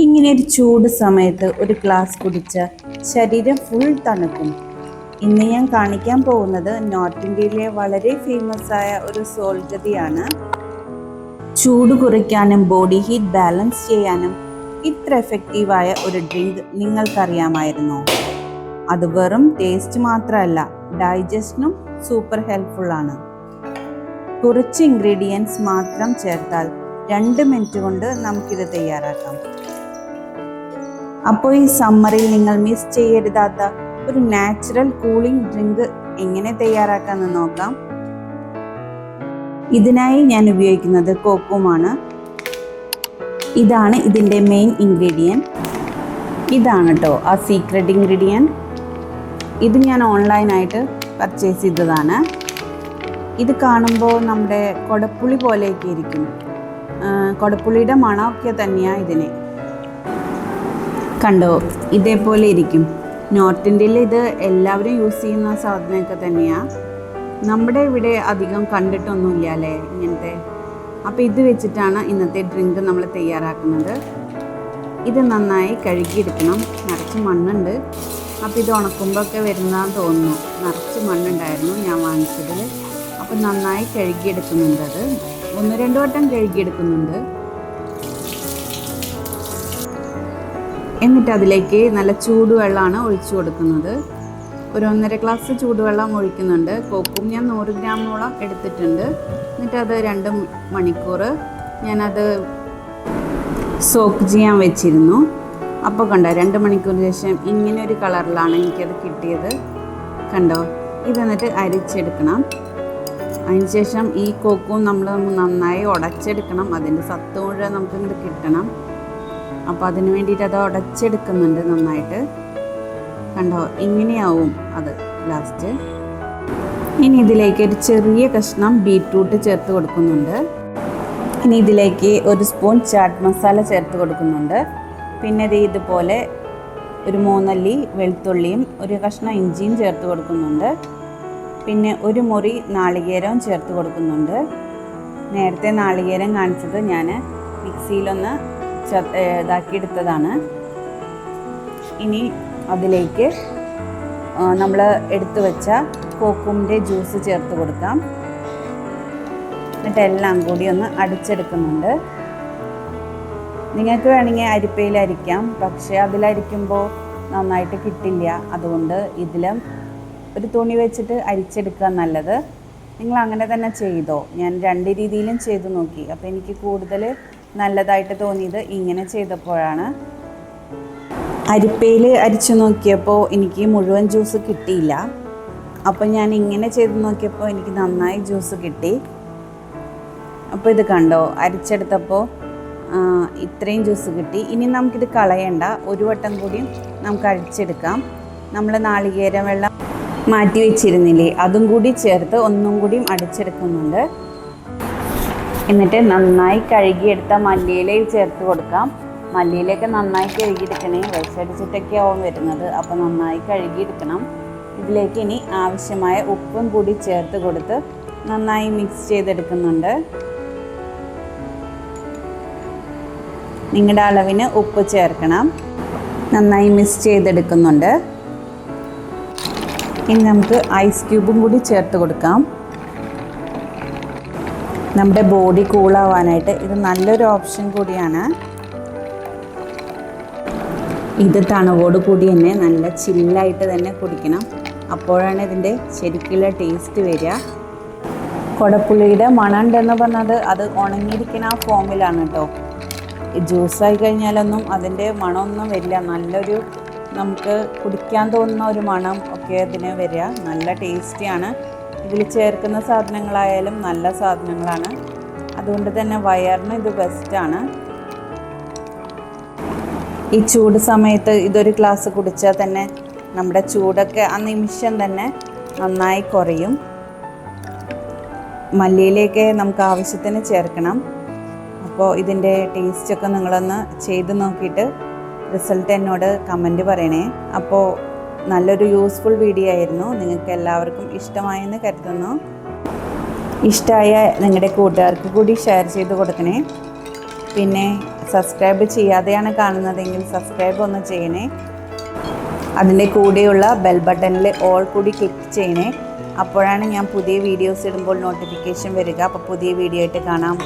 ഇങ്ങനെ ഒരു ചൂട് സമയത്ത് ഒരു ഗ്ലാസ് കുടിച്ച ശരീരം ഫുൾ തണുക്കും. ഇന്ന് ഞാൻ കാണിക്കാൻ പോകുന്നത് നോർത്ത് ഇന്ത്യയിലെ വളരെ ഫേമസ് ആയ ഒരു സോൾഗതിയാണ്. ചൂട് കുറയ്ക്കാനും ബോഡി ഹീറ്റ് ബാലൻസ് ചെയ്യാനും ഇത്ര എഫക്റ്റീവായ ഒരു ഡ്രിങ്ക് നിങ്ങൾക്കറിയാമായിരുന്നോ? അത് വെറും ടേസ്റ്റ് മാത്രമല്ല, ഡൈജഷനും സൂപ്പർ ഹെൽപ്ഫുൾ ആണ്. കുറച്ച് ഇൻഗ്രീഡിയൻസ് മാത്രം ചേർത്താൽ 2 മിനിറ്റ് കൊണ്ട് നമുക്കിത് തയ്യാറാക്കാം. അപ്പോൾ ഈ സമ്മറിൽ നിങ്ങൾ മിസ് ചെയ്യരുതാത്ത ഒരു നാച്ചുറൽ കൂളിംഗ് ഡ്രിങ്ക് എങ്ങനെ തയ്യാറാക്കാമെന്ന് നോക്കാം. ഇതിനായി ഞാൻ ഉപയോഗിക്കുന്നത് കോക്കോമാണ്. ഇതാണ് ഇതിൻ്റെ മെയിൻ ഇൻഗ്രീഡിയൻറ്റ്. ഇതാണ് കേട്ടോ ആ സീക്രട്ട് ഇൻഗ്രീഡിയൻറ്റ്. ഇത് ഞാൻ ഓൺലൈനായിട്ട് പർച്ചേസ് ചെയ്തതാണ്. ഇത് കാണുമ്പോൾ നമ്മുടെ കൊടപ്പുളി പോലെയൊക്കെ ഇരിക്കും. കൊടപ്പുളിയുടെ മണമൊക്കെ തന്നെയാണ് ഇതിന്. കണ്ടോ, ഇതേപോലെ ഇരിക്കും. നോർത്ത് ഇന്ത്യയിൽ ഇത് എല്ലാവരും യൂസ് ചെയ്യുന്ന സാധനമൊക്കെ തന്നെയാണ്. നമ്മുടെ ഇവിടെ അധികം കണ്ടിട്ടൊന്നുമില്ല അല്ലേ ഇങ്ങനത്തെ. അപ്പോൾ ഇത് വെച്ചിട്ടാണ് ഇന്നത്തെ ഡ്രിങ്ക് നമ്മൾ തയ്യാറാക്കുന്നത്. ഇത് നന്നായി കഴുകിയെടുക്കണം. നിറച്ച് മണ്ണുണ്ട്. അപ്പോൾ ഇത് ഉണക്കുമ്പോൾ ഒക്കെ വരുന്നതാന്ന് തോന്നുന്നു. നിറച്ച് മണ്ണുണ്ടായിരുന്നു ഞാൻ വാങ്ങിച്ചതിൽ. അപ്പോൾ നന്നായി കഴുകിയെടുക്കുന്നുണ്ട്. അത് 1-2 വട്ടം കഴുകിയെടുക്കുന്നുണ്ട്. എന്നിട്ട് അതിലേക്ക് നല്ല ചൂടുവെള്ളമാണ് ഒഴിച്ചു കൊടുക്കുന്നത്. ഒരു 1.5 ഗ്ലാസ് ചൂടുവെള്ളം ഒഴിക്കുന്നുണ്ട്. കോക്കും ഞാൻ 100 ഗ്രാമോളം എടുത്തിട്ടുണ്ട്. എന്നിട്ട് അത് 2 മണിക്കൂർ ഞാനത് സോക്ക് ചെയ്യാൻ വെച്ചിരുന്നു. അപ്പോൾ കണ്ടോ, 2 മണിക്കൂറിന് ശേഷം ഇങ്ങനെ ഒരു കളറിലാണ് എനിക്കത് കിട്ടിയത്. കണ്ടോ, ഇതെന്നിട്ട് അരിച്ചെടുക്കണം. അതിനുശേഷം ഈ കോക്കും നമ്മൾ നന്നായി ഉടച്ചെടുക്കണം. അതിൻ്റെ സത്ത് മുഴുവൻ നമുക്കിങ്ങോട്ട് കിട്ടണം. അപ്പോൾ അതിന് വേണ്ടിയിട്ട് അത് ഉടച്ചെടുക്കുന്നുണ്ട് നന്നായിട്ട്. കണ്ടോ, ഇങ്ങനെയാവും അത് ലാസ്റ്റ്. ഇനി ഇതിലേക്ക് ഒരു ചെറിയ കഷ്ണം ബീറ്റ്റൂട്ട് ചേർത്ത് കൊടുക്കുന്നുണ്ട്. ഇനി ഇതിലേക്ക് 1 സ്പൂൺ ചാറ്റ് മസാല ചേർത്ത് കൊടുക്കുന്നുണ്ട്. പിന്നെ ഇതുപോലെ ഒരു 3 അല്ലി വെളുത്തുള്ളിയും 1 കഷ്ണം ഇഞ്ചിയും ചേർത്ത് കൊടുക്കുന്നുണ്ട്. പിന്നെ 1 മുറി നാളികേരവും ചേർത്ത് കൊടുക്കുന്നുണ്ട്. നേരത്തെ നാളികേരം കാണിച്ചത് ഞാൻ മിക്സിയിലൊന്ന് ഇതാക്കിയെടുത്തതാണ്. ഇനി അതിലേക്ക് നമ്മൾ എടുത്തു വെച്ച കോക്കുമിൻ്റെ ജ്യൂസ് ചേർത്ത് കൊടുക്കാം. എന്നിട്ട് എല്ലാം കൂടി ഒന്ന് അടിച്ചെടുക്കുന്നുണ്ട്. നിങ്ങൾക്ക് വേണമെങ്കിൽ അരിപ്പയിൽ അരിക്കാം, പക്ഷേ അതിലരിക്കുമ്പോൾ നന്നായിട്ട് കിട്ടില്ല. അതുകൊണ്ട് ഇതിലും ഒരു തുണി വെച്ചിട്ട് അരിച്ചെടുക്കുക നല്ലത്. നിങ്ങൾ അങ്ങനെ തന്നെ ചെയ്തോ. ഞാൻ 2 രീതിയിലും ചെയ്തു നോക്കി. അപ്പോൾ എനിക്ക് കൂടുതൽ നല്ലതായിട്ട് തോന്നിയത് ഇങ്ങനെ ചെയ്തപ്പോഴാണ്. അരിപ്പയിൽ അരിച്ചു നോക്കിയപ്പോൾ എനിക്ക് മുഴുവൻ ജ്യൂസ് കിട്ടിയില്ല. അപ്പോൾ ഞാൻ ഇങ്ങനെ ചെയ്ത് നോക്കിയപ്പോൾ എനിക്ക് നന്നായി ജ്യൂസ് കിട്ടി. അപ്പോൾ ഇത് കണ്ടോ, അരിച്ചെടുത്തപ്പോൾ ഇത്രയും ജ്യൂസ് കിട്ടി. ഇനി നമുക്കിത് കളയണ്ട. 1 വട്ടം കൂടിയും നമുക്ക് അരിച്ചെടുക്കാം. നമ്മൾ നാളികേര വെള്ളം മാറ്റി വെച്ചിരുന്നില്ലേ, അതും കൂടി ചേർത്ത് ഒന്നും കൂടിയും അടിച്ചെടുക്കുന്നുണ്ട്. എന്നിട്ട് നന്നായി കഴുകിയെടുത്ത മല്ലിയിലയിൽ ചേർത്ത് കൊടുക്കാം. മല്ലിയിലയൊക്കെ നന്നായി കഴുകിയെടുക്കണേ, വിഷടിച്ചിട്ടൊക്കെ ആവും വരുന്നത്. അപ്പോൾ നന്നായി കഴുകിയെടുക്കണം. ഇതിലേക്ക് ഇനി ആവശ്യമായ ഉപ്പും കൂടി ചേർത്ത് കൊടുത്ത് നന്നായി മിക്സ് ചെയ്തെടുക്കുന്നുണ്ട്. നിങ്ങളുടെ അളവിന് ഉപ്പ് ചേർക്കണം. നന്നായി മിക്സ് ചെയ്തെടുക്കുന്നുണ്ട്. ഇനി നമുക്ക് ഐസ് ക്യൂബും കൂടി ചേർത്ത് കൊടുക്കാം. നമ്മുടെ ബോഡി കൂളാവാനായിട്ട് ഇത് നല്ലൊരു ഓപ്ഷൻ കൂടിയാണ്. ഇത് തണുവോട് കൂടി തന്നെ നല്ല ചില്ലായിട്ട് തന്നെ കുടിക്കണം. അപ്പോഴാണ് ഇതിൻ്റെ ശരിക്കുള്ള ടേസ്റ്റ് വരിക. കൊടപ്പുളിയുടെ മണം ഉണ്ടെന്ന് പറഞ്ഞത് അത് ഉണങ്ങിയിരിക്കുന്ന ആ ഫോമിലാണ് കേട്ടോ. ജ്യൂസായി കഴിഞ്ഞാലൊന്നും അതിൻ്റെ മണമൊന്നും വരില്ല. നല്ലൊരു നമുക്ക് കുടിക്കാൻ തോന്നുന്ന ഒരു മണം ഒക്കെ അതിന് വരിക. നല്ല ടേസ്റ്റിയാണ്. ഇതിൽ ചേർക്കുന്ന സാധനങ്ങളായാലും നല്ല സാധനങ്ങളാണ്. അതുകൊണ്ട് തന്നെ വയറിന് ഇത് ബെസ്റ്റാണ്. ഈ ചൂട് സമയത്ത് ഇതൊരു ഗ്ലാസ് കുടിച്ചാൽ തന്നെ നമ്മുടെ ചൂടൊക്കെ ആ നിമിഷം തന്നെ നന്നായി കുറയും. മല്ലിയിലേക്ക് നമുക്ക് ആവശ്യത്തിന് ചേർക്കണം. അപ്പോൾ ഇതിൻ്റെ ടേസ്റ്റൊക്കെ നിങ്ങളൊന്ന് ചെയ്ത് നോക്കിയിട്ട് റിസൾട്ട് എന്നോട് കമൻറ്റ് പറയണേ. അപ്പോൾ നല്ലൊരു യൂസ്ഫുൾ വീഡിയോ ആയിരുന്നു. നിങ്ങൾക്ക് എല്ലാവർക്കും ഇഷ്ടമായെന്ന് കരുതുന്നു. ഇഷ്ടമായ നിങ്ങളുടെ കൂട്ടുകാർക്ക് കൂടി ഷെയർ ചെയ്ത് കൊടുക്കണേ. പിന്നെ സബ്സ്ക്രൈബ് ചെയ്യാതെയാണ് കാണുന്നതെങ്കിൽ സബ്സ്ക്രൈബ് ഒന്ന് ചെയ്യണേ. അതിൻ്റെ കൂടെയുള്ള ബെൽ ബട്ടണിൽ ഓൾ കൂടി ക്ലിക്ക് ചെയ്യണേ. അപ്പോഴാണ് ഞാൻ പുതിയ വീഡിയോസ് ഇടുമ്പോൾ നോട്ടിഫിക്കേഷൻ വരിക. അപ്പോൾ പുതിയ വീഡിയോ ആയിട്ട് കാണാം.